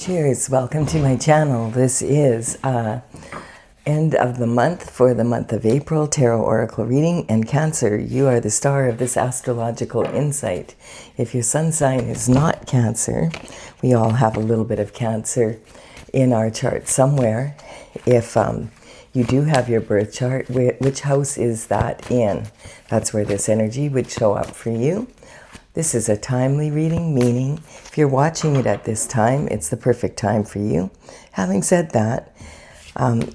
Cheers, welcome to my channel. This is end of the month for the month of April tarot oracle reading. And Cancer, you are the star of this astrological insight. If your sun sign is not Cancer, we all have a little bit of Cancer in our chart somewhere. If you do have your birth chart, which house is that in? That's where this energy would show up for you. This is a timely reading, meaning if you're watching it at this time, it's the perfect time for you. Having said that,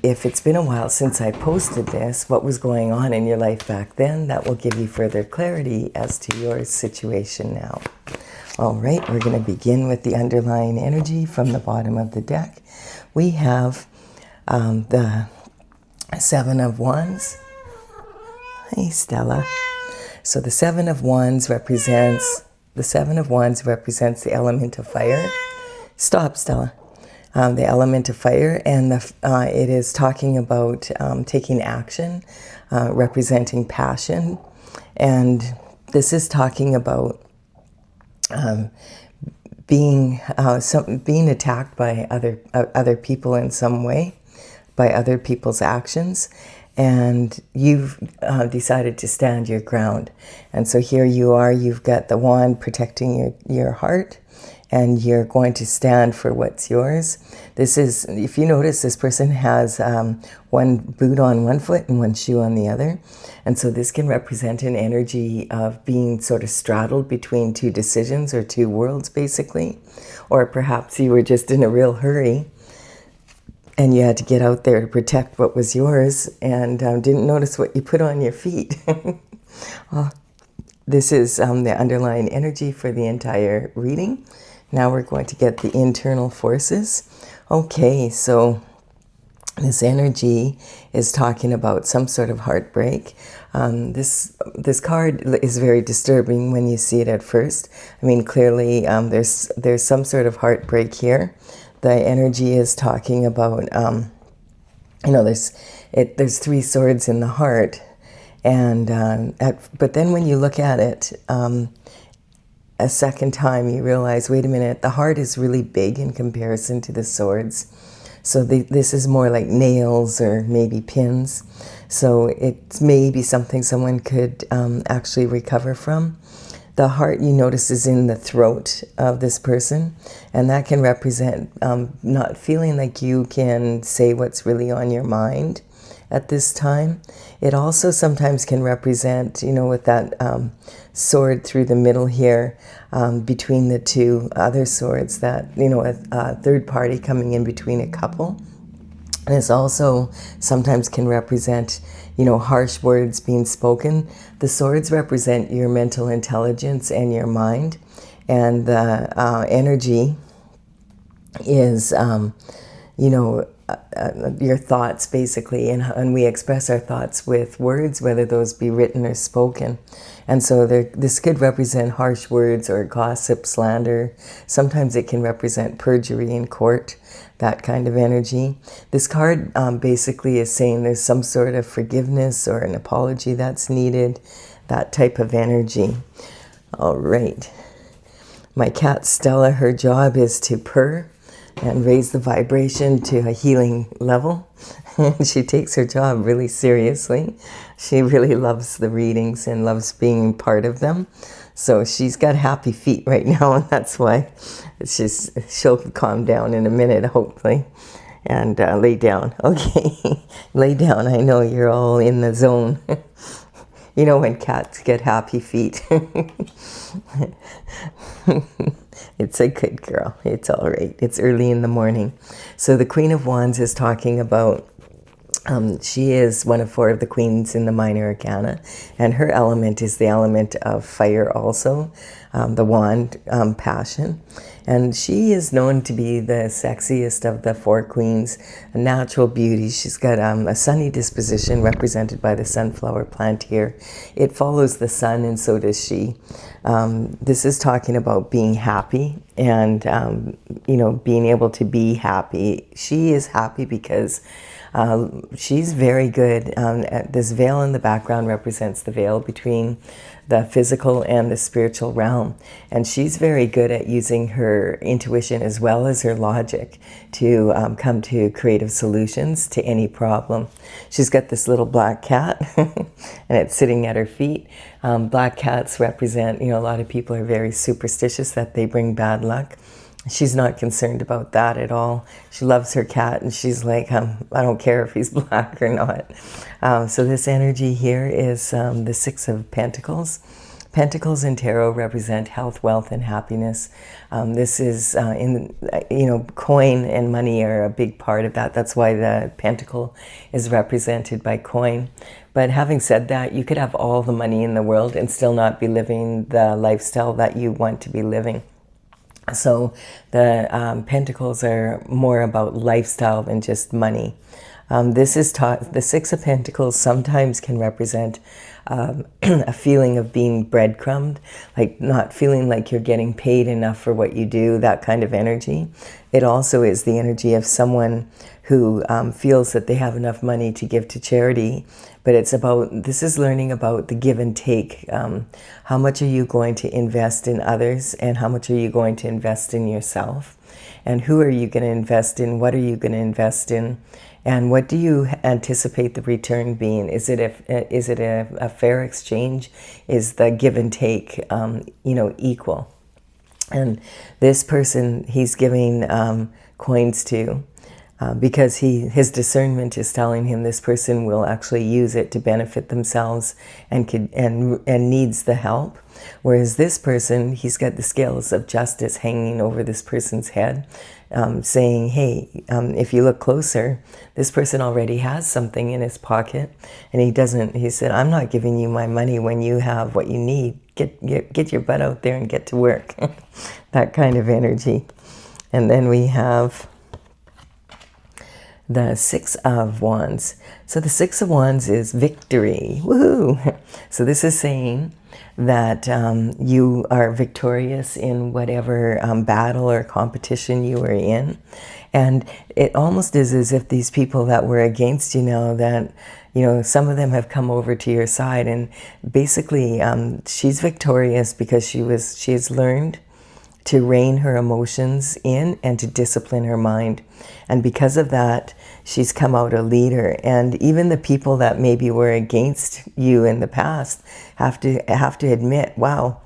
if it's been a while since I posted this, what was going on in your life back then, that will give you further clarity as to your situation now. All right, we're going to begin with the underlying energy from the bottom of the deck. We have the Seven of Wands. Hey, Stella. So the Seven of Wands represents the element of fire. Stop, Stella. The element of fire, and it is talking about taking action, representing passion, and this is talking about being attacked by other people in some way, by other people's actions. And you've decided to stand your ground. And so here you are, you've got the wand protecting your heart, and you're going to stand for what's yours. This is, if you notice, this person has one boot on one foot and one shoe on the other. And so this can represent an energy of being sort of straddled between two decisions or two worlds, basically. Or perhaps you were just in a real hurry and you had to get out there to protect what was yours and didn't notice what you put on your feet. This is the underlying energy for the entire reading. Now we're going to get the internal forces. Okay, so this energy is talking about some sort of heartbreak. This card is very disturbing when you see it at first. I mean, clearly there's some sort of heartbreak here. The energy is talking about, there's three swords in the heart, and but then when you look at it a second time, you realize, wait a minute, the heart is really big in comparison to the swords. So this is more like nails or maybe pins. So it's maybe something someone could actually recover from. The heart, you notice, is in the throat of this person, and that can represent not feeling like you can say what's really on your mind at this time. It also sometimes can represent, with that sword through the middle here, between the two other swords, that, a third party coming in between a couple. And this also sometimes can represent, harsh words being spoken. The swords represent your mental intelligence and your mind. And the energy is, your thoughts, basically. And we express our thoughts with words, whether those be written or spoken. And so this could represent harsh words or gossip, slander. Sometimes it can represent perjury in court, that kind of energy. This card basically is saying there's some sort of forgiveness or an apology that's needed, that type of energy. All right. My cat Stella, her job is to purr and raise the vibration to a healing level. She takes her job really seriously. She really loves the readings and loves being part of them. So she's got happy feet right now, and that's why she'll calm down in a minute, hopefully, and lay down. Okay, lay down. I know you're all in the zone. When cats get happy feet. It's a good girl. It's all right. It's early in the morning. So the Queen of Wands is talking about, she is one of four of the queens in the Minor Arcana, and her element is the element of fire also, the wand, passion. And she is known to be the sexiest of the four queens, a natural beauty. She's got a sunny disposition represented by the sunflower plant here. It follows the sun, and so does she. This is talking about being happy and, being able to be happy. She is happy because she's very good. This veil in the background represents the veil between the physical and the spiritual realm. And she's very good at using her intuition as well as her logic to come to creative solutions to any problem. She's got this little black cat and it's sitting at her feet. Black cats represent, a lot of people are very superstitious that they bring bad luck. She's not concerned about that at all. She loves her cat and she's like, I don't care if he's black or not. So this energy here is the Six of Pentacles. Pentacles in tarot represent health, wealth, and happiness. This is, coin and money are a big part of that. That's why the pentacle is represented by coin. But having said that, you could have all the money in the world and still not be living the lifestyle that you want to be living. So the pentacles are more about lifestyle than just money. This is taught, the Six of Pentacles sometimes can represent a feeling of being breadcrumbed, like not feeling like you're getting paid enough for what you do, that kind of energy. It also is the energy of someone who feels that they have enough money to give to charity, but this is learning about the give and take. How much are you going to invest in others and how much are you going to invest in yourself? And who are you going to invest in? What are you going to invest in? And what do you anticipate the return being? Is it a fair exchange? Is the give and take, equal? And this person, he's giving coins to, because his discernment is telling him this person will actually use it to benefit themselves and needs the help. Whereas this person, he's got the scales of justice hanging over this person's head, saying, hey, if you look closer, this person already has something in his pocket. And he said, I'm not giving you my money when you have what you need. Get your butt out there and get to work. That kind of energy. And then we have the Six of Wands. So the Six of Wands is victory. Woohoo! So this is saying that you are victorious in whatever battle or competition you are in. And it almost is as if these people that were against you now, that, some of them have come over to your side. And basically, she's victorious because she has learned to rein her emotions in and to discipline her mind. And because of that, she's come out a leader. And even the people that maybe were against you in the past have to admit, wow,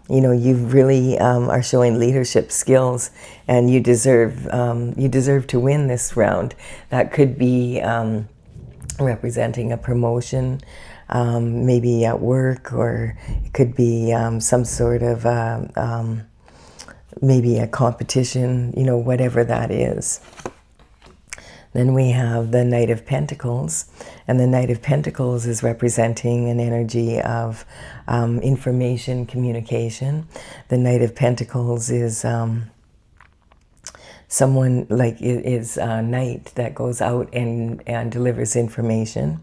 you really are showing leadership skills, and you deserve to win this round. That could be representing a promotion, maybe at work, or it could be some sort of maybe a competition, whatever that is. Then we have the Knight of Pentacles, and the Knight of Pentacles is representing an energy of information, communication. The Knight of Pentacles is someone is a knight that goes out and delivers information.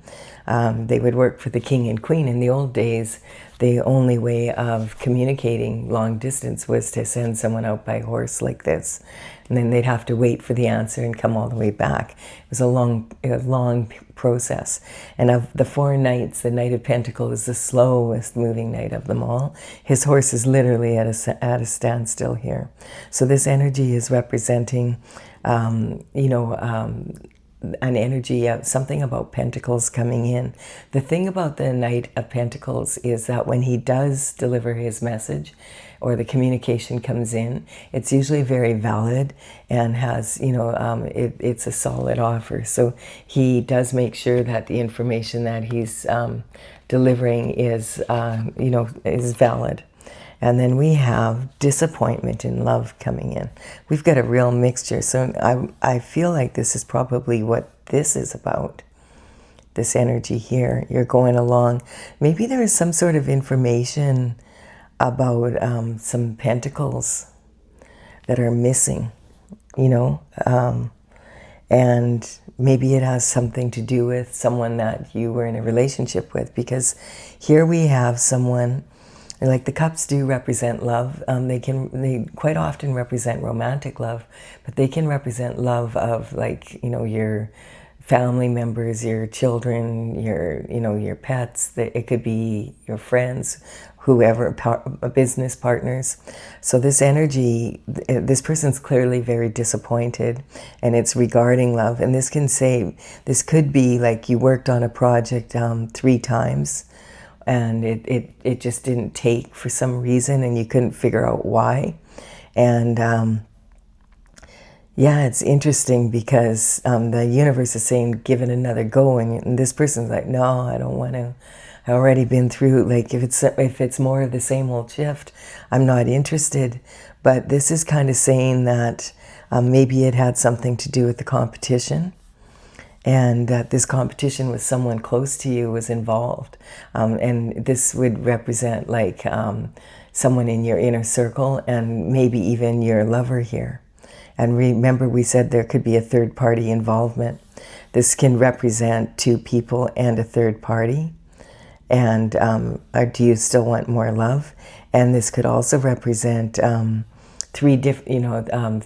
They would work for the king and queen. In the old days, the only way of communicating long distance was to send someone out by horse like this. And then they'd have to wait for the answer and come all the way back. It was a long process. And of the four knights, the Knight of Pentacles is the slowest moving knight of them all. His horse is literally at a standstill here. So this energy is representing, an energy of something about Pentacles coming in. The thing about the Knight of Pentacles is that when he does deliver his message, or the communication comes in, it's usually very valid and has, it's a solid offer. So he does make sure that the information that he's delivering is valid. And then we have disappointment in love coming in. We've got a real mixture. So I feel like this is probably what this is about. This energy here. You're going along. Maybe there is some sort of information about some pentacles that are missing, and maybe it has something to do with someone that you were in a relationship with, because here we have someone, like the cups do represent love. They quite often represent romantic love, but they can represent love of your family members, your children, your pets. It could be your friends, whoever, business partners. So this energy, this person's clearly very disappointed, and it's regarding love. And this could be like you worked on a project 3 times, and it just didn't take for some reason, and you couldn't figure out why. And yeah, it's interesting because the universe is saying, give it another go, and this person's like, no, I don't want to. I already been through, like, if it's more of the same old shift, I'm not interested. But this is kind of saying that maybe it had something to do with the competition, and that this competition with someone close to you was involved. And this would represent like someone in your inner circle, and maybe even your lover here. And remember, we said there could be a third party involvement. This can represent 2 people and a third party. And do you still want more love? And this could also represent 3 different,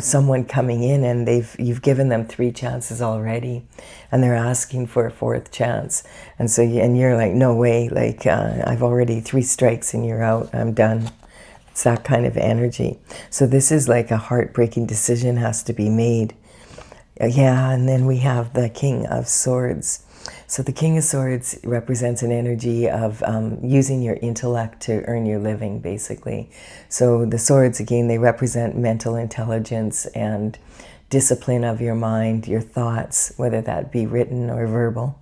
someone coming in, and you've given them 3 chances already, and they're asking for a 4th chance. And so you're like, no way, like I've already 3 strikes and you're out, I'm done. It's that kind of energy. So this is like a heartbreaking decision has to be made. Yeah, and then we have the King of Swords. So the King of Swords represents an energy of using your intellect to earn your living, basically. So the swords, again, they represent mental intelligence and discipline of your mind, your thoughts, whether that be written or verbal,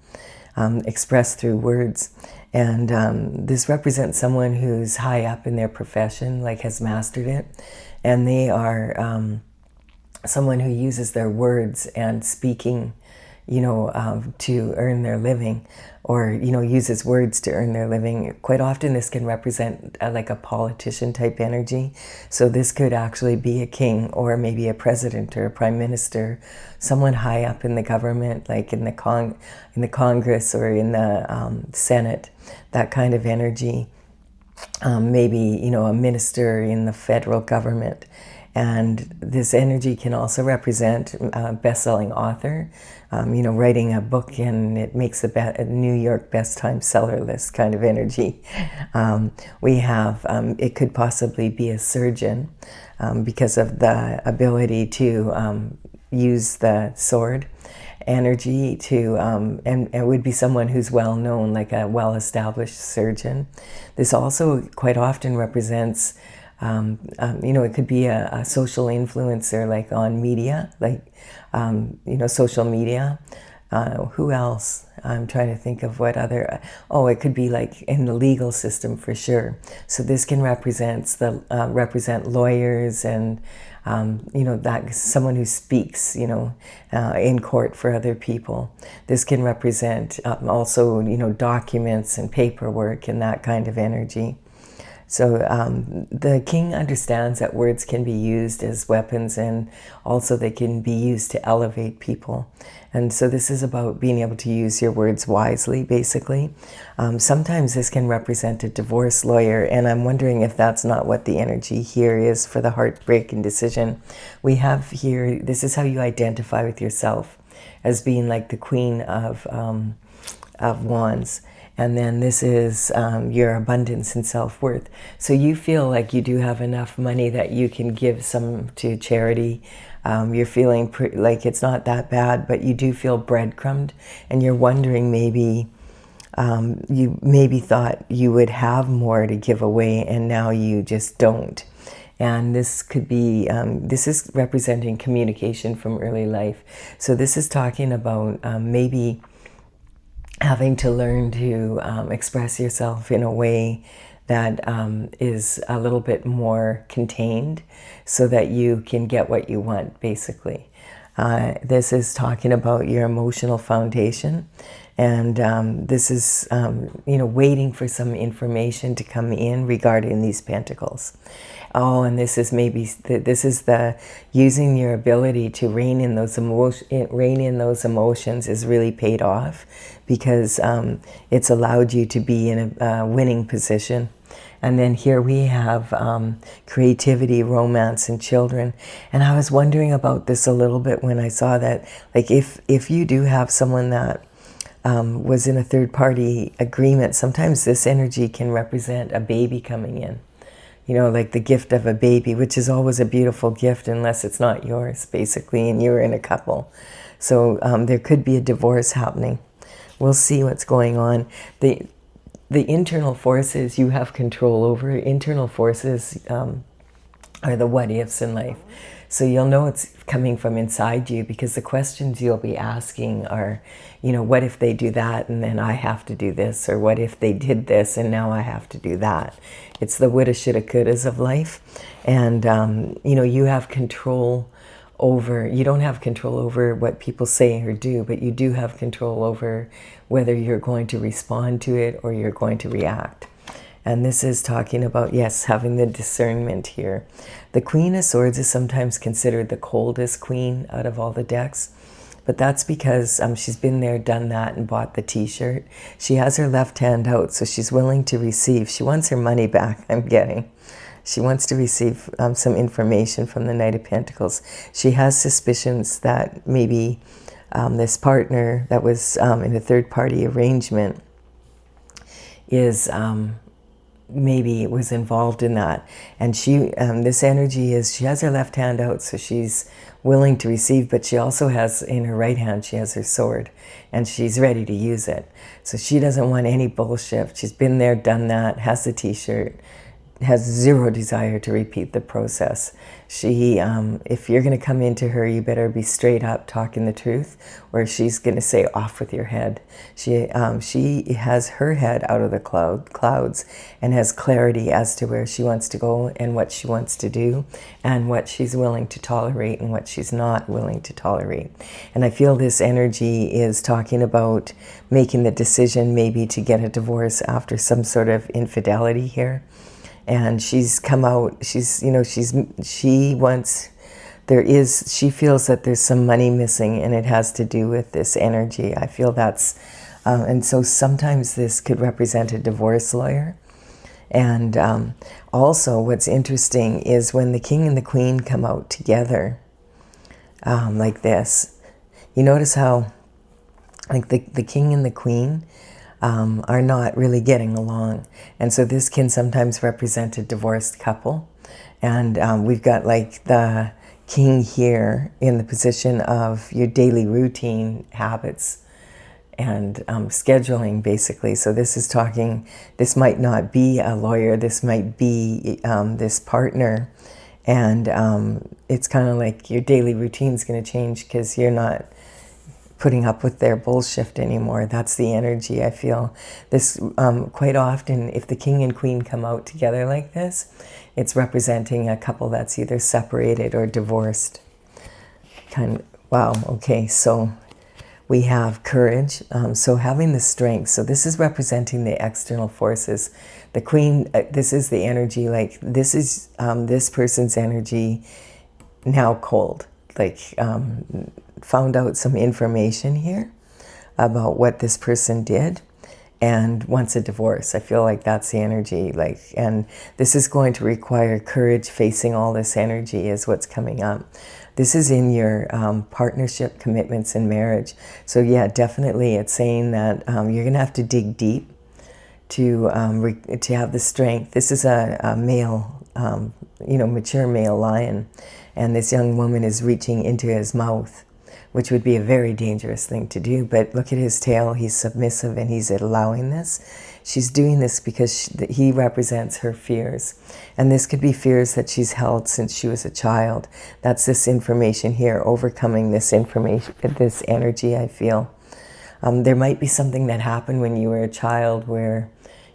expressed through words. And this represents someone who's high up in their profession, like has mastered it. And they are someone who uses their words and speaking, to earn their living, or, uses words to earn their living. Quite often this can represent like a politician type energy. So this could actually be a king, or maybe a president or a prime minister, someone high up in the government, like in the Congress or in the Senate, that kind of energy. Maybe, a minister in the federal government. And this energy can also represent a best-selling author, writing a book and it makes a New York best-time seller list kind of energy. We have, it could possibly be a surgeon because of the ability to use the sword energy to, and it would be someone who's well-known, like a well-established surgeon. This also quite often represents it could be a social influencer, like on media, like, social media. Who else? I'm trying to think of what other, it could be like in the legal system for sure. So this can represent lawyers and, that someone who speaks, in court for other people. This can represent also, documents and paperwork and that kind of energy. So the king understands that words can be used as weapons, and also they can be used to elevate people. And so this is about being able to use your words wisely, basically. Sometimes this can represent a divorce lawyer, and I'm wondering if that's not what the energy here is for the heartbreaking decision. We have here, this is how you identify with yourself, as being like the Queen of Wands. And then this is your abundance and self-worth. So you feel like you do have enough money that you can give some to charity. You're feeling like it's not that bad, but you do feel breadcrumbed. And you're wondering maybe, you maybe thought you would have more to give away, and now you just don't. And this could be, this is representing communication from early life. So this is talking about maybe having to learn to express yourself in a way that is a little bit more contained, so that you can get what you want, basically. This is talking about your emotional foundation, and this is, waiting for some information to come in regarding these pentacles. Oh, and this is the using your ability to rein in those emotions is really paid off, because it's allowed you to be in a winning position. And then here we have creativity, romance, and children. And I was wondering about this a little bit when I saw that, like, if you do have someone that was in a third-party agreement, sometimes this energy can represent a baby coming in. You know, like the gift of a baby, which is always a beautiful gift unless it's not yours, basically, and you're in a couple. So there could be a divorce happening. We'll see what's going on. The internal forces you have control over. Internal forces are the what-ifs in life. So you'll know it's coming from inside you because the questions you'll be asking are, you know, what if they do that and then I have to do this? Or what if they did this and now I have to do that? It's the woulda, shoulda, couldas of life. And, you know, you have control over, you don't have control over what people say or do, but you do have control over whether you're going to respond to it or you're going to react. And this is talking about, yes, having the discernment here. The Queen of Swords is sometimes considered the coldest queen out of all the decks. But that's because she's been there, done that, and bought the t-shirt. She has her left hand out, so she's willing to receive. She wants her money back, I'm getting. She wants to receive some information from the Knight of Pentacles. She has suspicions that maybe this partner that was in a third-party arrangement is... maybe was involved in that, and she this energy is, she has her left hand out, so she's willing to receive, but she also has in her right hand, she has her sword, and she's ready to use it. So she doesn't want any bullshit. She's been there, done that, has the t-shirt, has zero desire to repeat the process. She, if you're going to come into her, you better be straight up talking the truth, or she's going to say, off with your head. She has her head out of the clouds and has clarity as to where she wants to go and what she wants to do and what she's willing to tolerate and what she's not willing to tolerate. And I feel this energy is talking about making the decision maybe to get a divorce after some sort of infidelity here. And she's come out, she's, you know, she wants, she feels that there's some money missing, and it has to do with this energy. I feel that's, and so sometimes this could represent a divorce lawyer. And also what's interesting is when the King and the Queen come out together, like this, you notice how, like the King and the Queen, are not really getting along. And so this can sometimes represent a divorced couple. And we've got like the King here in the position of your daily routine habits and scheduling, basically. So this is talking, this might not be a lawyer, this might be this partner. And it's kind of like your daily routine is going to change because you're not putting up with their bullshit anymore. That's the energy I feel. This quite often, if the King and Queen come out together like this, it's representing a couple that's either separated or divorced. Wow, okay, so we have courage. So having the strength. So this is representing the external forces. The Queen, this is the energy, like this is this person's energy now cold. Like found out some information here about what this person did and wants a divorce. I feel like that's the energy, like, and this is going to require courage. Facing all this energy is what's coming up. This is in your partnership, commitments, and marriage. So yeah, definitely it's saying that you're gonna have to dig deep to have the strength. This is a male, you know, mature male lion, and this young woman is reaching into his mouth, which would be a very dangerous thing to do. But look at his tail, he's submissive and he's allowing this. She's doing this because he represents her fears. And this could be fears that she's held since she was a child. That's this information here, overcoming this information, this energy, I feel. There might be something that happened when you were a child where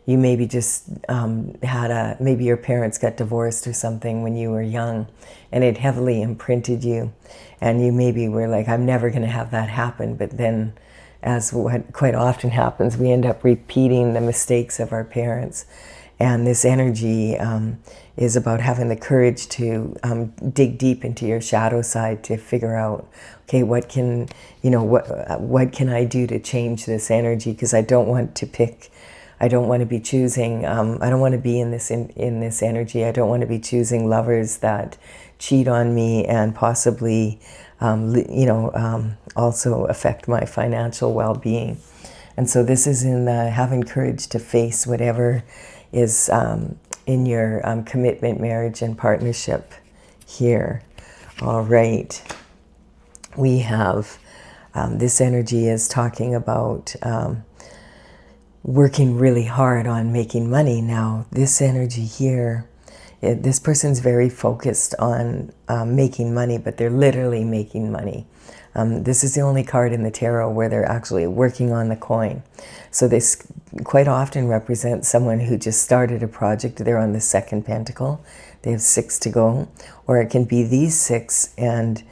you maybe just maybe your parents got divorced or something when you were young, and it heavily imprinted you. And you maybe were like, I'm never going to have that happen. But then, as what quite often happens, we end up repeating the mistakes of our parents. And this energy is about having the courage to dig deep into your shadow side to figure out, okay, what can I do to change this energy? Because I don't want to pick. I don't want to be choosing. I don't want to be in this energy. I don't want to be choosing lovers that cheat on me and possibly, also affect my financial well-being. And so this is in having courage to face whatever is in your commitment, marriage, and partnership here. All right. We have this energy is talking about working really hard on making money. Now, this energy here, this person's very focused on making money, but they're literally making money. This is the only card in the tarot where they're actually working on the coin. So this quite often represents someone who just started a project. They're on the second pentacle. They have 6 to go. Or it can be these 6 and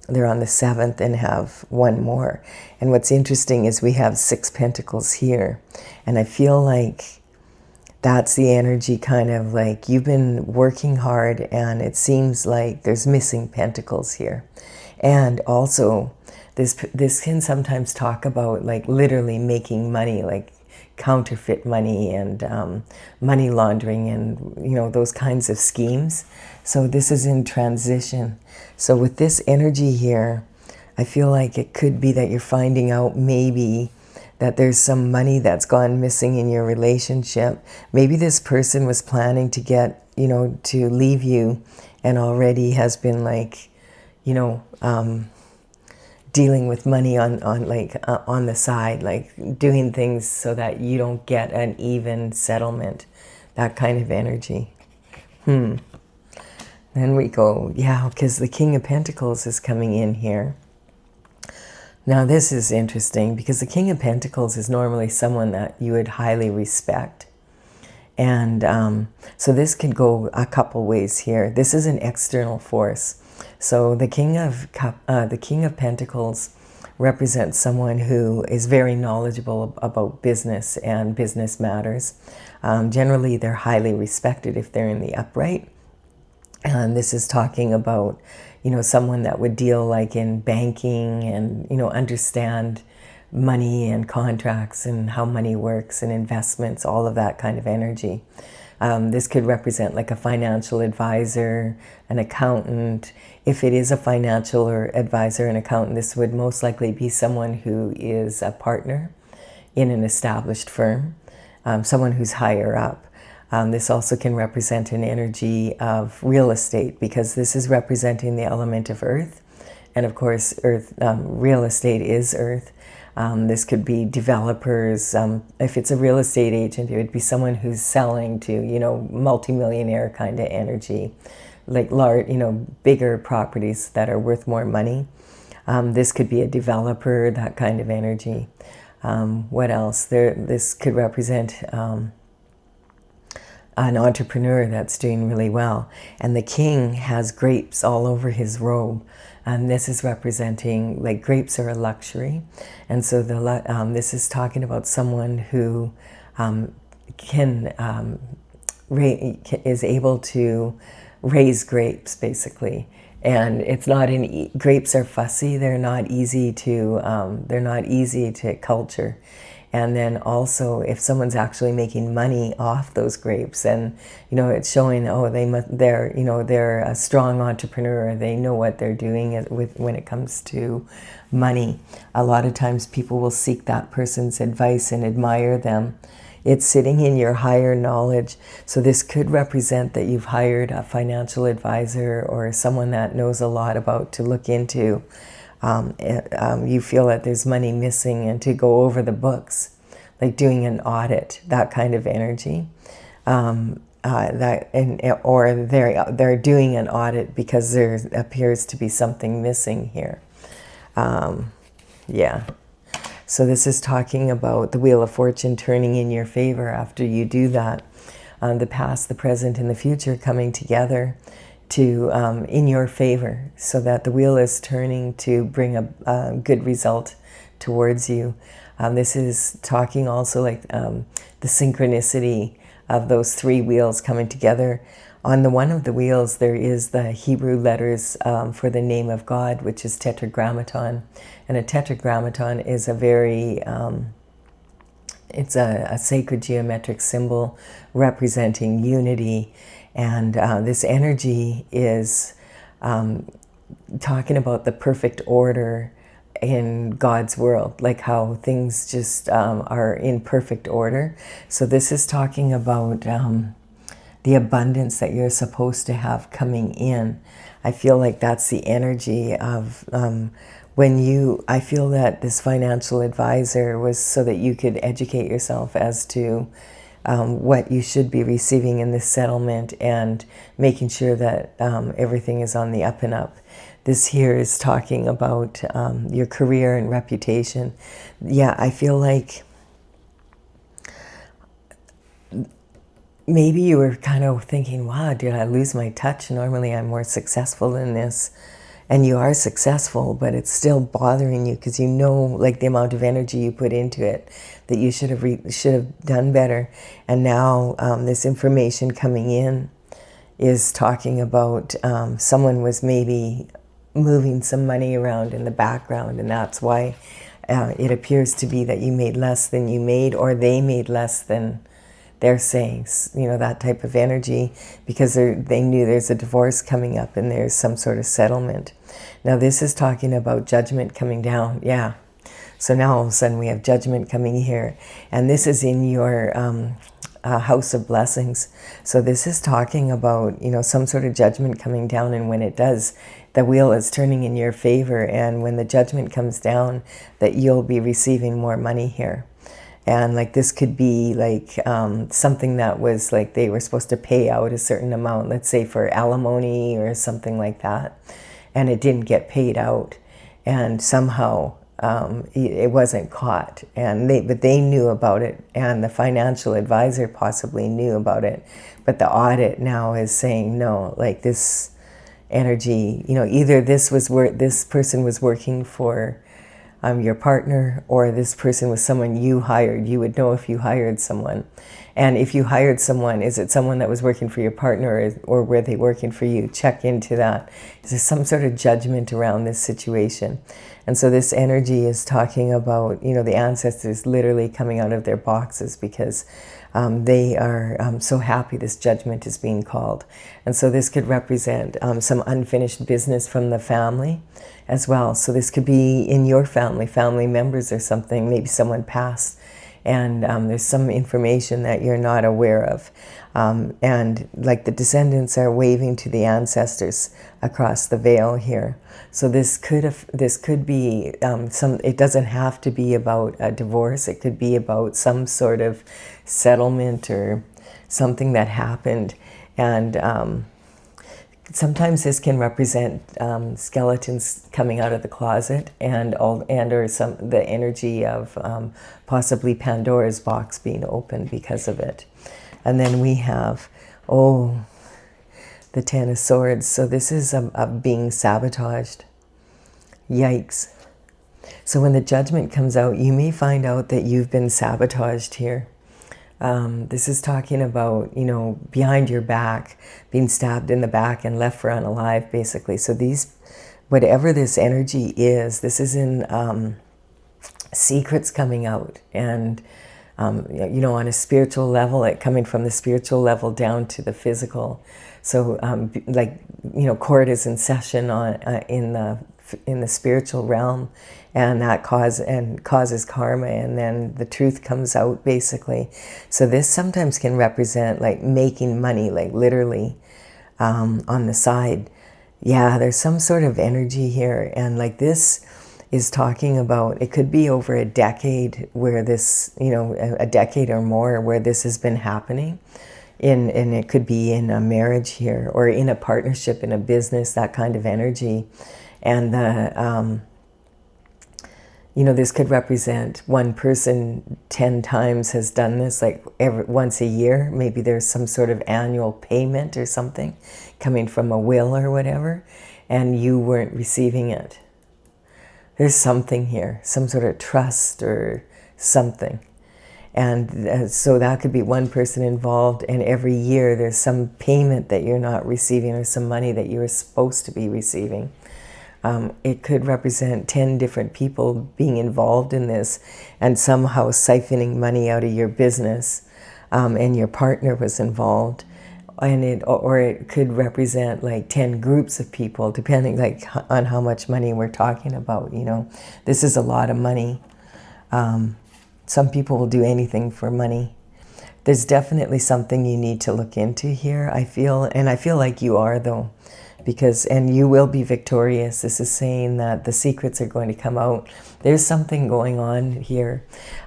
they're on the 7th and have 1 more. And what's interesting is we have 6 pentacles here. And I feel like that's the energy, kind of like you've been working hard and it seems like there's missing pentacles here. And also this can sometimes talk about like literally making money, like counterfeit money and money laundering and, you know, those kinds of schemes. So this is in transition. So with this energy here, I feel like it could be that you're finding out maybe that there's some money that's gone missing in your relationship. Maybe this person was planning to get, you know, to leave you and already has been like, you know, dealing with money on the side, like doing things so that you don't get an even settlement, that kind of energy. Then we go, yeah, because the King of Pentacles is coming in here. Now this is interesting because the King of Pentacles is normally someone that you would highly respect. And so this could go a couple ways here. This is an external force. So the King of Pentacles represents someone who is very knowledgeable about business and business matters. Generally, they're highly respected if they're in the upright. And this is talking about, you know, someone that would deal like in banking and, you know, understand money and contracts and how money works and investments, all of that kind of energy. This could represent like a financial advisor, an accountant. If it is a financial or advisor and accountant, this would most likely be someone who is a partner in an established firm, someone who's higher up. This also can represent an energy of real estate because this is representing the element of earth. And of course, earth, real estate is earth. This could be developers. If it's a real estate agent, it would be someone who's selling to, you know, multimillionaire kind of energy, like large, you know, bigger properties that are worth more money. This could be a developer, that kind of energy. What else? This could represent an entrepreneur that's doing really well. And the king has grapes all over his robe. And this is representing, like, grapes are a luxury. And so this is talking about someone who is able to raise grapes, basically. And it's not grapes are fussy. They're not easy to culture. And then also, if someone's actually making money off those grapes, and you know, it's showing, oh, they're a strong entrepreneur. They know what they're doing when it comes to money. A lot of times, people will seek that person's advice and admire them. It's sitting in your higher knowledge. So this could represent that you've hired a financial advisor or someone that knows a lot about to look into. You feel that there's money missing and to go over the books, like doing an audit, that kind of energy. Or they're doing an audit because there appears to be something missing here. Yeah. So this is talking about the Wheel of Fortune turning in your favor after you do that. The past, the present, and the future coming together to in your favor, so that the wheel is turning to bring a good result towards you. This is talking also like the synchronicity of those 3 wheels coming together. On the one of the wheels, there is the Hebrew letters for the name of God, which is tetragrammaton. And a tetragrammaton is a very, it's a sacred geometric symbol representing unity. And this energy is talking about the perfect order in God's world, like how things just are in perfect order. So this is talking about the abundance that you're supposed to have coming in. I feel like that's the energy of I feel that this financial advisor was so that you could educate yourself as to what you should be receiving in this settlement, and making sure that everything is on the up and up. This here is talking about your career and reputation. Yeah, I feel like maybe you were kind of thinking, wow, did I lose my touch? Normally I'm more successful than this. And you are successful, but it's still bothering you because you know, like, the amount of energy you put into it, that you should have done better. And now this information coming in is talking about someone was maybe moving some money around in the background, and that's why it appears to be that you made less than you made, or they made less than they're saying, you know, that type of energy, because they knew there's a divorce coming up and there's some sort of settlement. Now this is talking about judgment coming down. Yeah. So now all of a sudden we have judgment coming here, and this is in your house of blessings. So this is talking about, you know, some sort of judgment coming down, and when it does, the wheel is turning in your favor, and when the judgment comes down, that you'll be receiving more money here. And like this could be like something that was like they were supposed to pay out a certain amount, let's say for alimony or something like that, and it didn't get paid out, and somehow it wasn't caught, and but they knew about it, and the financial advisor possibly knew about it, but the audit now is saying no, like this energy, you know, either this person was working for your partner, or this person was someone you hired. You would know if you hired someone. And if you hired someone, is it someone that was working for your partner, or were they working for you? Check into that. Is there some sort of judgment around this situation? And so this energy is talking about, you know, the ancestors literally coming out of their boxes, because they are so happy this judgment is being called. And so this could represent some unfinished business from the family as well. So this could be in your family members or something. Maybe someone passed, and there's some information that you're not aware of. And like the descendants are waving to the ancestors across the veil here. So this could be it doesn't have to be about a divorce. It could be about some sort of settlement or something that happened. And sometimes this can represent skeletons coming out of the closet, or the energy of possibly Pandora's box being opened because of it. And then we have, the Ten of Swords. So this is being sabotaged. Yikes. So when the judgment comes out, you may find out that you've been sabotaged here. This is talking about, you know, behind your back, being stabbed in the back and left for unalive, basically. So whatever this energy is, this is in secrets coming out, and you know, on a spiritual level, like coming from the spiritual level down to the physical. So like, you know, court is in session in the spiritual realm, and that causes karma, and then the truth comes out, basically. So this sometimes can represent like making money, like literally on the side. Yeah, there's some sort of energy here, and like this is talking about, it could be over a decade where this, you know, a decade or more where this has been happening. And it could be in a marriage here, or in a partnership, in a business, that kind of energy. And you know, this could represent one person 10 times has done this, like once a year. Maybe there's some sort of annual payment or something coming from a will or whatever, and you weren't receiving it. There's something here, some sort of trust or something. And so that could be one person involved, and every year there's some payment that you're not receiving, or some money that you were supposed to be receiving. It could represent 10 different people being involved in this, and somehow siphoning money out of your business, and your partner was involved. and or it could represent like 10 groups of people, depending like on how much money we're talking about. You know, this is a lot of money. Some people will do anything for money. There's definitely something you need to look into here, I feel, and I feel like you are, though, because, and you will be victorious. This is saying that the secrets are going to come out. There's something going on here.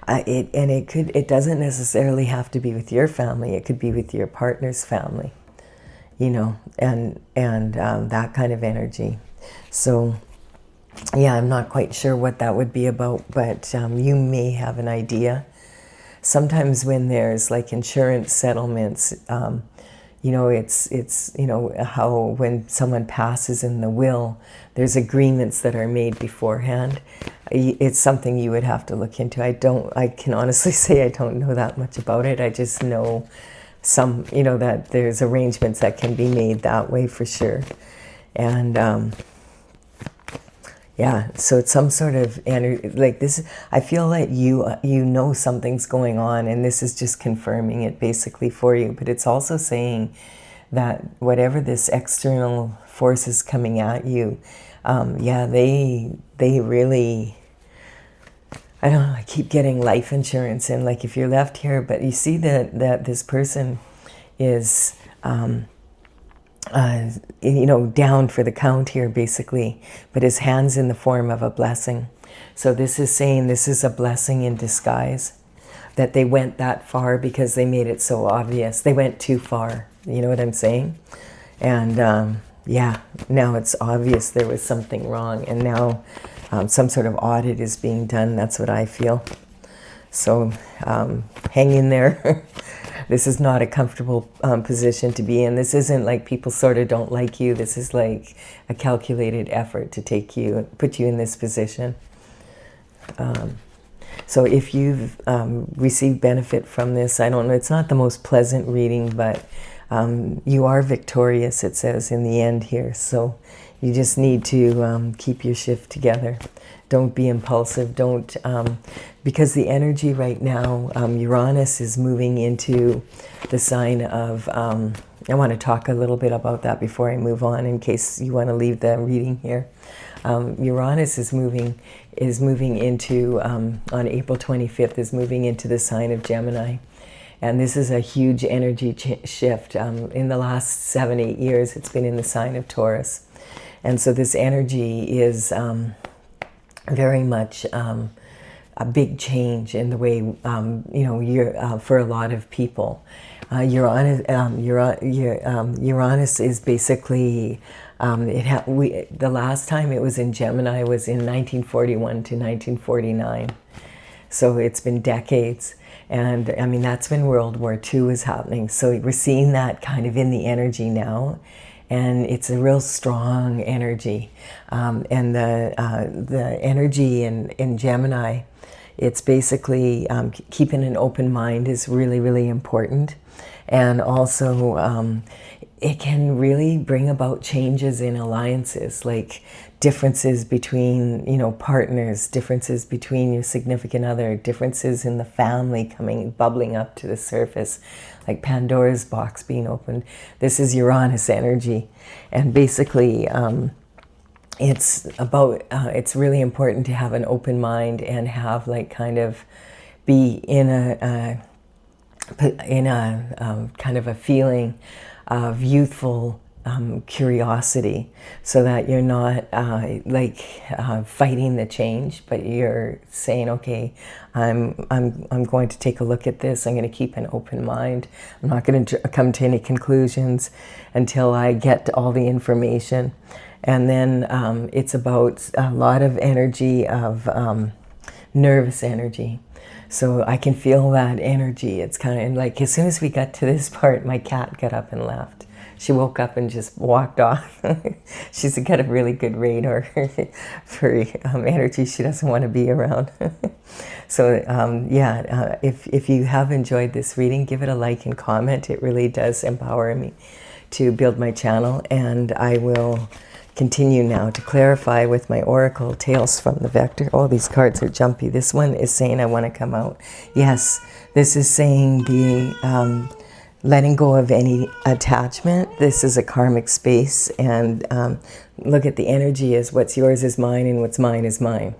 It doesn't necessarily have to be with your family. It could be with your partner's family, you know, and that kind of energy. So yeah, I'm not quite sure what that would be about, but you may have an idea. Sometimes when there's like insurance settlements, you know, it's you know, how when someone passes in the will, there's agreements that are made beforehand. It's something you would have to look into. I can honestly say I don't know that much about it. I just know some, you know, that there's arrangements that can be made that way for sure. And yeah, so it's some sort of energy, like this. I feel like you know something's going on, and this is just confirming it basically for you. But it's also saying that whatever this external force is coming at you, yeah, they really, I don't know, I keep getting life insurance, and like if you're left here, but you see that this person is you know, down for the count here basically, but his hand's in the form of a blessing. So this is saying this is a blessing in disguise, that they went that far because they made it so obvious. They went too far, you know what I'm saying? And yeah, now it's obvious there was something wrong, and now some sort of audit is being done. That's what I feel. So hang in there. This is not a comfortable position to be in. This isn't like people sort of don't like you. This is like a calculated effort to take you, put you in this position. So if you've received benefit from this, I don't know, it's not the most pleasant reading, but you are victorious, it says in the end here. So you just need to keep your shift together. Don't be impulsive. Don't, because the energy right now, Uranus is moving into the sign of, I want to talk a little bit about that before I move on, in case you want to leave the reading here. Uranus is moving into, on April 25th, is moving into the sign of Gemini. And this is a huge energy shift. In the last 7-8 years, it's been in the sign of Taurus. And so this energy is very much a big change in the way, you know, for a lot of people. Uranus is basically, the last time it was in Gemini was in 1941 to 1949. So it's been decades. And I mean, that's when World War II was happening. So we're seeing that kind of in the energy now. And it's a real strong energy. And the energy in Gemini, it's basically keeping an open mind is really, really important. And also it can really bring about changes in alliances, like differences between, you know, partners, differences between your significant other, differences in the family bubbling up to the surface, like Pandora's box being opened. This is Uranus energy. And basically, it's about, it's really important to have an open mind and have like kind of be in a kind of a feeling of youthful curiosity, so that you're not fighting the change, but you're saying, okay, I'm going to take a look at this. I'm going to keep an open mind. I'm not going to come to any conclusions until I get all the information. And then it's about a lot of energy of nervous energy. So I can feel that energy. It's kind of like, as soon as we got to this part, my cat got up and left. She woke up and just walked off. She's got a really good radar for energy she doesn't want to be around. So yeah, if you have enjoyed this reading, give it a like and comment. It really does empower me to build my channel. And I will continue now to clarify with my oracle tales from the vector. Oh, these cards are jumpy. This one is saying I want to come out. Yes, this is saying the letting go of any attachment. This is a karmic space, and look at the energy as what's yours is mine and what's mine is mine.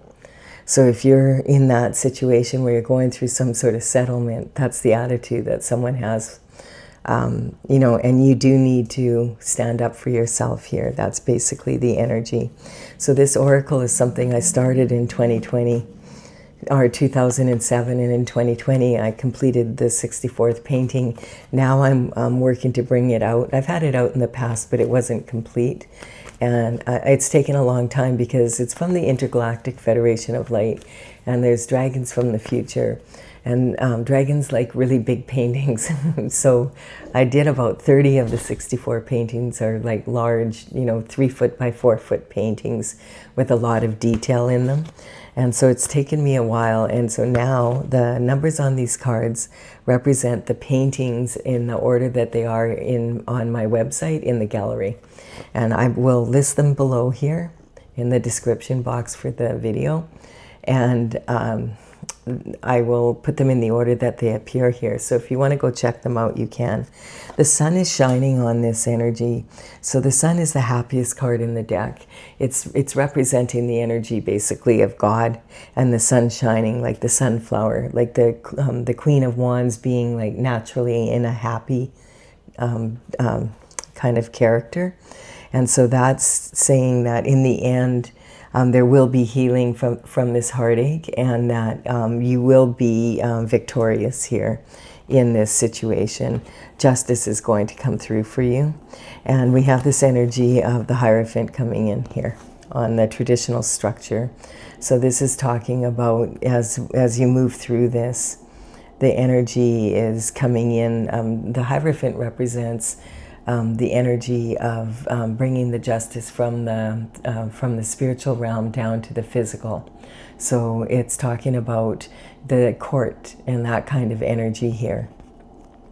So if you're in that situation where you're going through some sort of settlement, that's the attitude that someone has, you know, and you do need to stand up for yourself here. That's basically the energy. So this oracle is something I started in 2020 or 2007, and in 2020 I completed the 64th painting. Now I'm working to bring it out. I've had it out in the past, but it wasn't complete. And it's taken a long time because it's from the Intergalactic Federation of Light, and there's dragons from the future. And dragons like really big paintings. So I did about 30 of the 64 paintings are like large, you know, 3 foot by 4 foot paintings with a lot of detail in them. And so it's taken me a while. And so now the numbers on these cards represent the paintings in the order that they are on my website in the gallery. And I will list them below here in the description box for the video. And I will put them in the order that they appear here. So if you want to go check them out, you can. The sun is shining on this energy. So the sun is the happiest card in the deck. It's representing the energy basically of God, and the sun shining like the sunflower, like the Queen of Wands being like naturally in a happy kind of character. And so that's saying that in the end, there will be healing from this heartache, and that you will be victorious here in this situation. Justice is going to come through for you. And we have this energy of the Hierophant coming in here on the traditional structure. So this is talking about as you move through this, the energy is coming in. The Hierophant represents the energy of bringing the justice from the spiritual realm down to the physical. So it's talking about the court and that kind of energy here.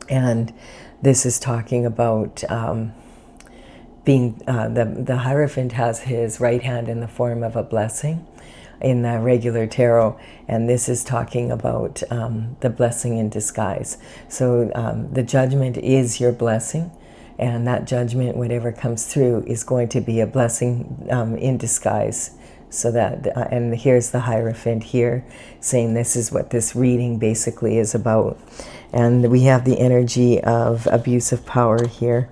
And this is talking about being, the Hierophant has his right hand in the form of a blessing in the regular tarot, and this is talking about the blessing in disguise. So the judgment is your blessing, and that judgment, whatever comes through, is going to be a blessing in disguise. So that, and here's the Hierophant here saying this is what this reading basically is about. And we have the energy of abuse of power here.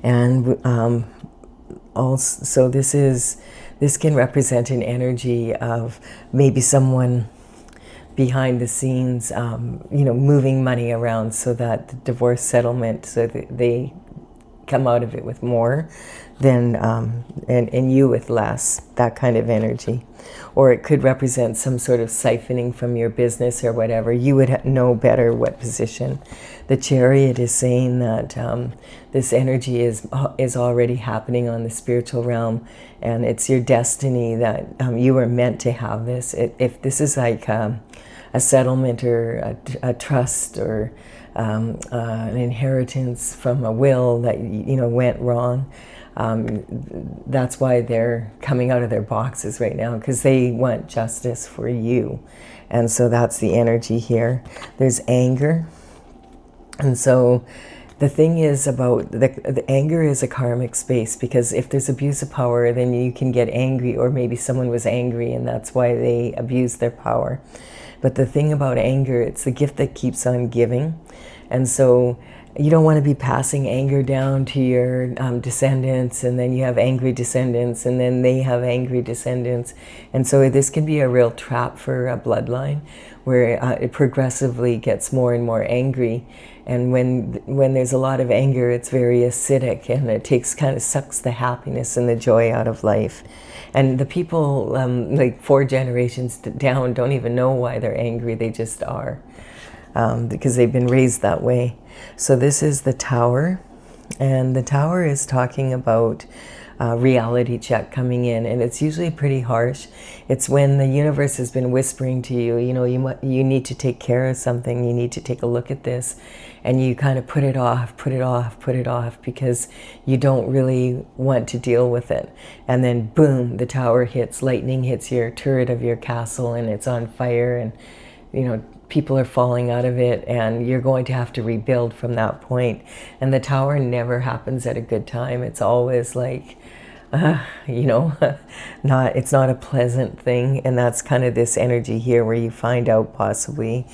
And also, so this can represent an energy of maybe someone behind the scenes, you know, moving money around so that the divorce settlement, so that they come out of it with more than, and you with less, that kind of energy. Or it could represent some sort of siphoning from your business or whatever. You would know better what position. The Chariot is saying that this energy is already happening on the spiritual realm, and it's your destiny that you were meant to have this. If this is like a settlement or a trust or an inheritance from a will that went wrong, that's why they're coming out of their boxes right now, because they want justice for you. And so that's the energy here. There's anger. And so the thing is about the anger is a karmic space, because if there's abuse of power, then you can get angry, or maybe someone was angry and that's why they abused their power. But the thing about anger, it's the gift that keeps on giving. And so you don't want to be passing anger down to your descendants, and then you have angry descendants, and then they have angry descendants. And so this can be a real trap for a bloodline, where it progressively gets more and more angry. And when there's a lot of anger, it's very acidic, and it kind of sucks the happiness and the joy out of life. And the people like 4 generations down don't even know why they're angry. They just are, because they've been raised that way. So this is the Tower, and the Tower is talking about reality check coming in, and it's usually pretty harsh. It's when the universe has been whispering to you, you need to take care of something, you need to take a look at this, and you kind of put it off, because you don't really want to deal with it. And then boom, the Tower hits, lightning hits your turret of your castle, and it's on fire, and people are falling out of it, and you're going to have to rebuild from that point. And the Tower never happens at a good time. It's always like, you know, it's not a pleasant thing. And that's kind of this energy here where you find out possibly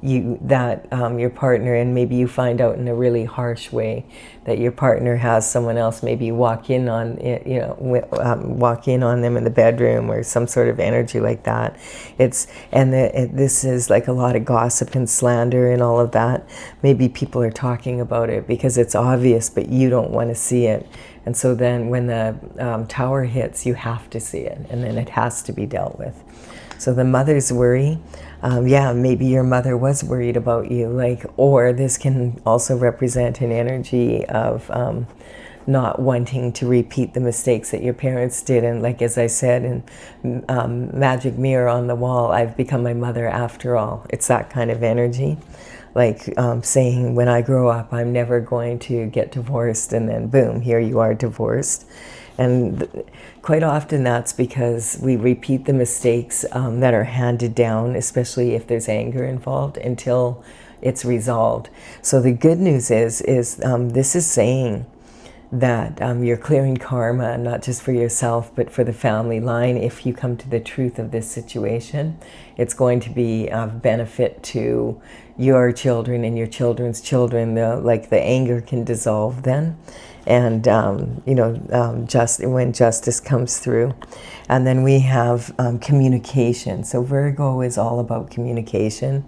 that your partner, and maybe you find out in a really harsh way that your partner has someone else, maybe walk in on it, you know, walk in on them in the bedroom or some sort of energy like that. This is like a lot of gossip and slander and all of that. Maybe people are talking about it because it's obvious, but you don't want to see it. And so then when the Tower hits, you have to see it, and then it has to be dealt with. So the mother's worry, yeah, maybe your mother was worried about you, like, or this can also represent an energy of not wanting to repeat the mistakes that your parents did. And like, as I said in Magic Mirror on the Wall, I've become my mother after all. It's that kind of energy. Like saying, when I grow up, I'm never going to get divorced, and then boom, here you are divorced. And quite often that's because we repeat the mistakes that are handed down, especially if there's anger involved, until it's resolved. So the good news is this is saying that you're clearing karma, not just for yourself, but for the family line. If you come to the truth of this situation, it's going to be of benefit to your children and your children's children. Like the anger can dissolve then. And, you know, just when justice comes through. And then we have communication. So Virgo is all about communication.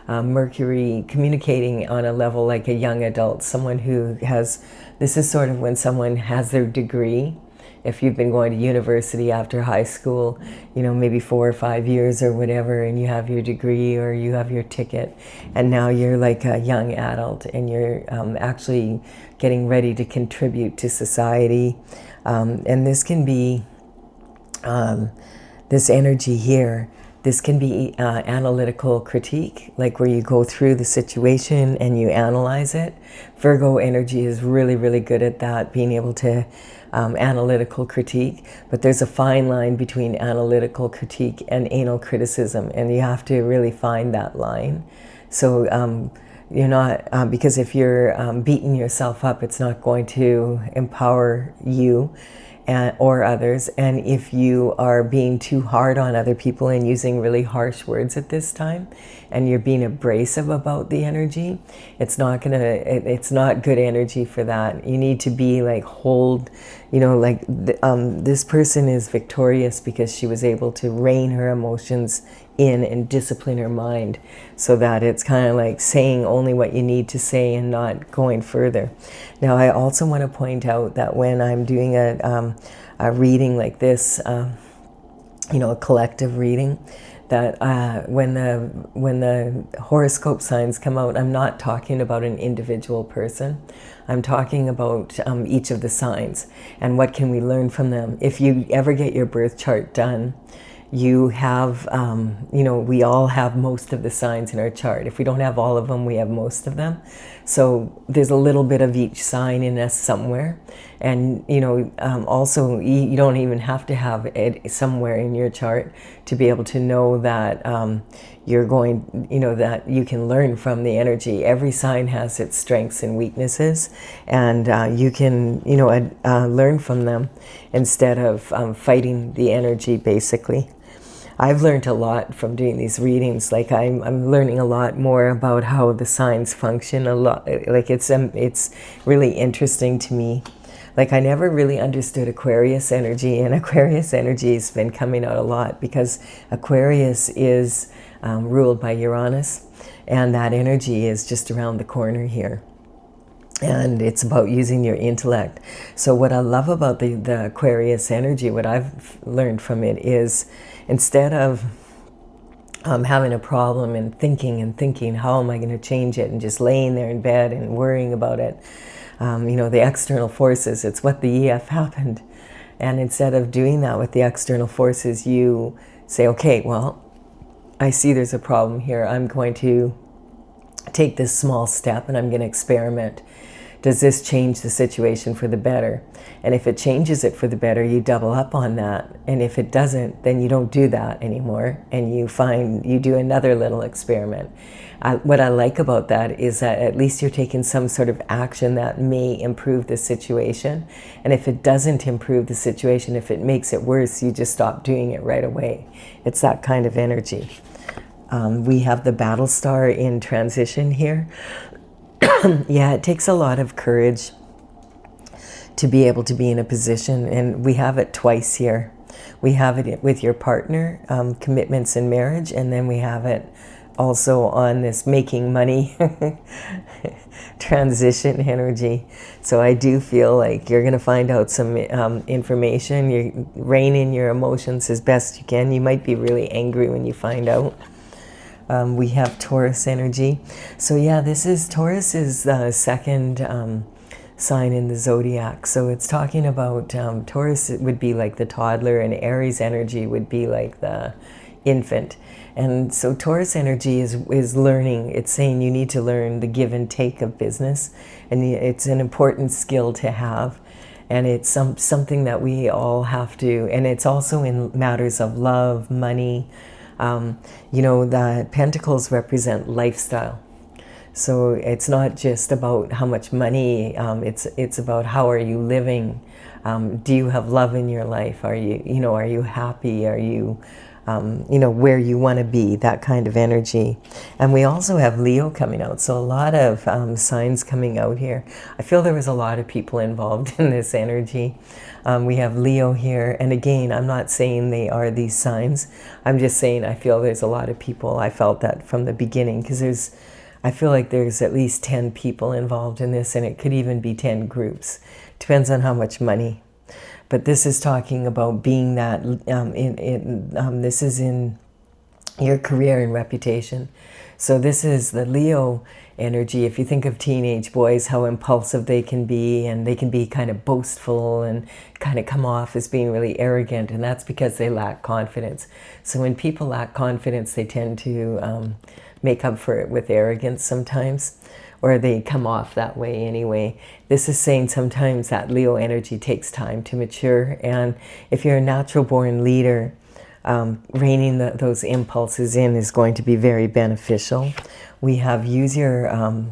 Mercury, communicating on a level like a young adult, someone who has, this is sort of when someone has their degree. If you've been going to university after high school, you know, maybe 4 or 5 years or whatever, and you have your degree or you have your ticket, and now you're like a young adult and you're actually getting ready to contribute to society. And this can be, this energy here, this can be analytical critique, like where you go through the situation and you analyze it. Virgo energy is really, really good at that, being able to analytical critique. But there's a fine line between analytical critique and anal criticism, and you have to really find that line. So you're not, because if you're beating yourself up, it's not going to empower you or others. And if you are being too hard on other people and using really harsh words at this time, and you're being abrasive about the energy, it's not good energy for that. You need to be like, hold, you know, like this person is victorious because she was able to rein her emotions in and discipline her mind, so that it's kind of like saying only what you need to say and not going further. Now, I also want to point out that when I'm doing a reading like this, you know, a collective reading, that when the horoscope signs come out, I'm not talking about an individual person. I'm talking about each of the signs and what can we learn from them. If you ever get your birth chart done, you have, you know, we all have most of the signs in our chart. If we don't have all of them, we have most of them. So there's a little bit of each sign in us somewhere. And, you know, also you don't even have to have it somewhere in your chart to be able to know that you're going, you know, that you can learn from the energy. Every sign has its strengths and weaknesses, and you can, you know, learn from them instead of fighting the energy, basically. I've learned a lot from doing these readings. Like I'm learning a lot more about how the signs function a lot. Like it's really interesting to me. Like I never really understood Aquarius energy, and Aquarius energy has been coming out a lot because Aquarius is ruled by Uranus, and that energy is just around the corner here. And it's about using your intellect. So what I love about the Aquarius energy, what I've learned from it is, instead of having a problem and thinking, how am I going to change it, and just laying there in bed and worrying about it, you know, the external forces, it's what the EF happened. And instead of doing that with the external forces, you say, okay, well, I see there's a problem here. I'm going to take this small step and I'm going to experiment does this change the situation for the better? And if it changes it for the better, you double up on that. And if it doesn't, then you don't do that anymore, and you do another little experiment. What I like about that is that at least you're taking some sort of action that may improve the situation. And if it doesn't improve the situation, if it makes it worse, you just stop doing it right away. It's that kind of energy. We have the battle star in transition here. Yeah, it takes a lot of courage to be able to be in a position, and we have it twice here. We have it with your partner, commitments in marriage, and then we have it also on this making money transition energy. So I do feel like you're going to find out some information. You rein in your emotions as best you can. You might be really angry when you find out. We have Taurus energy. So yeah, Taurus is the second sign in the zodiac. So it's talking about Taurus, it would be like the toddler, and Aries energy would be like the infant. And so Taurus energy is learning. It's saying you need to learn the give and take of business, and it's an important skill to have. And it's something that we all have to, and it's also in matters of love, money. The pentacles represent lifestyle. So it's not just about how much money, it's about how are you living. Do you have love in your life? Are you happy? Are you, where you want to be, that kind of energy. And we also have Leo coming out. So a lot of signs coming out here. I feel there was a lot of people involved in this energy. We have Leo here. And again, I'm not saying they are these signs. I'm just saying I feel there's a lot of people. I felt that from the beginning, because I feel like there's at least 10 people involved in this, and it could even be 10 groups. Depends on how much money. But this is talking about being that, this is in your career and reputation. So this is the Leo energy. If you think of teenage boys, how impulsive they can be, and they can be kind of boastful and kind of come off as being really arrogant, and that's because they lack confidence. So when people lack confidence, they tend to make up for it with arrogance sometimes, or they come off that way anyway. This is saying sometimes that Leo energy takes time to mature, and if you're a natural born leader, reining those impulses in is going to be very beneficial. We have the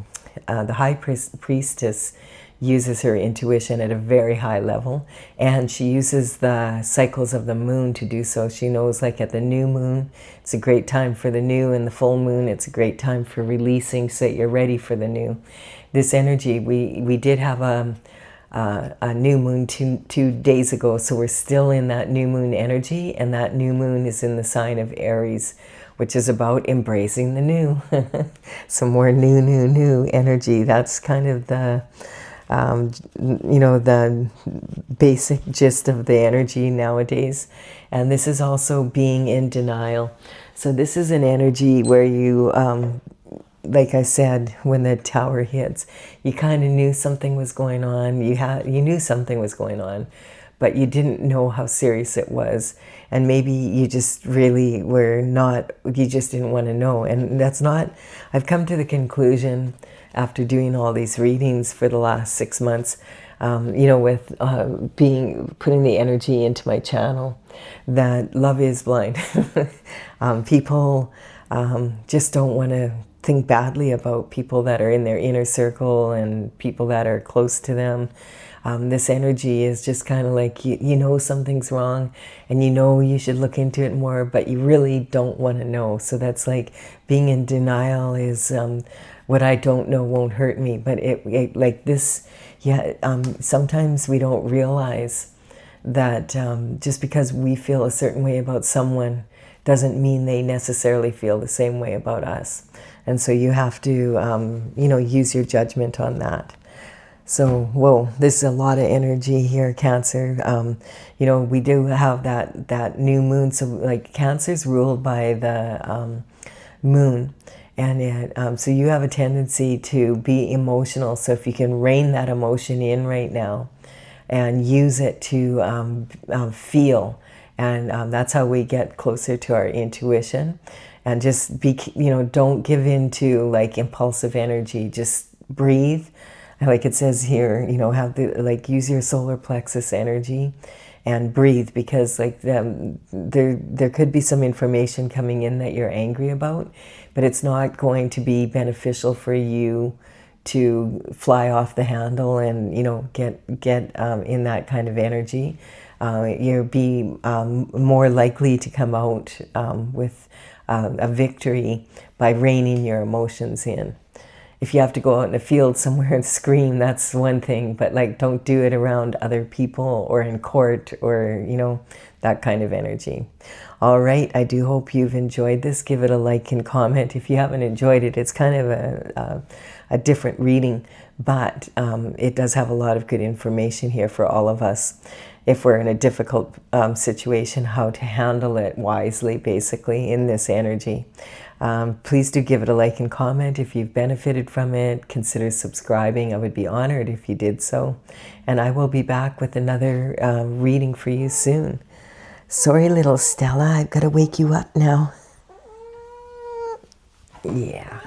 high priestess uses her intuition at a very high level, and she uses the cycles of the moon to do so. She knows, like at the new moon, it's a great time for the new, and the full moon, it's a great time for releasing so that you're ready for the new. This energy, we did have a new moon two days ago, so we're still in that new moon energy, and that new moon is in the sign of Aries, which is about embracing the new. Some more new energy. That's kind of the the basic gist of the energy nowadays. And this is also being in denial. So this is an energy where you, like I said, when the tower hits, you kind of knew something was going on. You knew something was going on, but you didn't know how serious it was. And maybe you just really you just didn't want to know. And that's not, I've come to the conclusion after doing all these readings for the last 6 months, with putting the energy into my channel, that love is blind. People just don't want to think badly about people that are in their inner circle and people that are close to them. This energy is just kind of like, you know something's wrong, and you know you should look into it more, but you really don't want to know. So that's like being in denial is what I don't know won't hurt me. But it like this, sometimes we don't realize that just because we feel a certain way about someone doesn't mean they necessarily feel the same way about us. And so you have to, use your judgment on that. So, whoa, this is a lot of energy here, Cancer. We do have that new moon. So, like, Cancer's ruled by the moon. And so you have a tendency to be emotional. So if you can rein that emotion in right now and use it to feel, and that's how we get closer to our intuition. And just don't give in to like impulsive energy. Just breathe. like it says here, you know, have the, like, use your solar plexus energy and breathe, because like there could be some information coming in that you're angry about, but it's not going to be beneficial for you to fly off the handle and, you know, get in that kind of energy. You'll be more likely to come out with a victory by reining your emotions in. If you have to go out in a field somewhere and scream, that's one thing, but like, don't do it around other people or in court or, you know, that kind of energy. All right, I do hope you've enjoyed this. Give it a like and comment. If you haven't enjoyed it, it's kind of a different reading, but it does have a lot of good information here for all of us. If we're in a difficult situation, how to handle it wisely, basically, in this energy. Please do give it a like and comment. If you've benefited from it, consider subscribing. I would be honored if you did so. And I will be back with another reading for you soon. Sorry, little Stella, I've got to wake you up now. Yeah.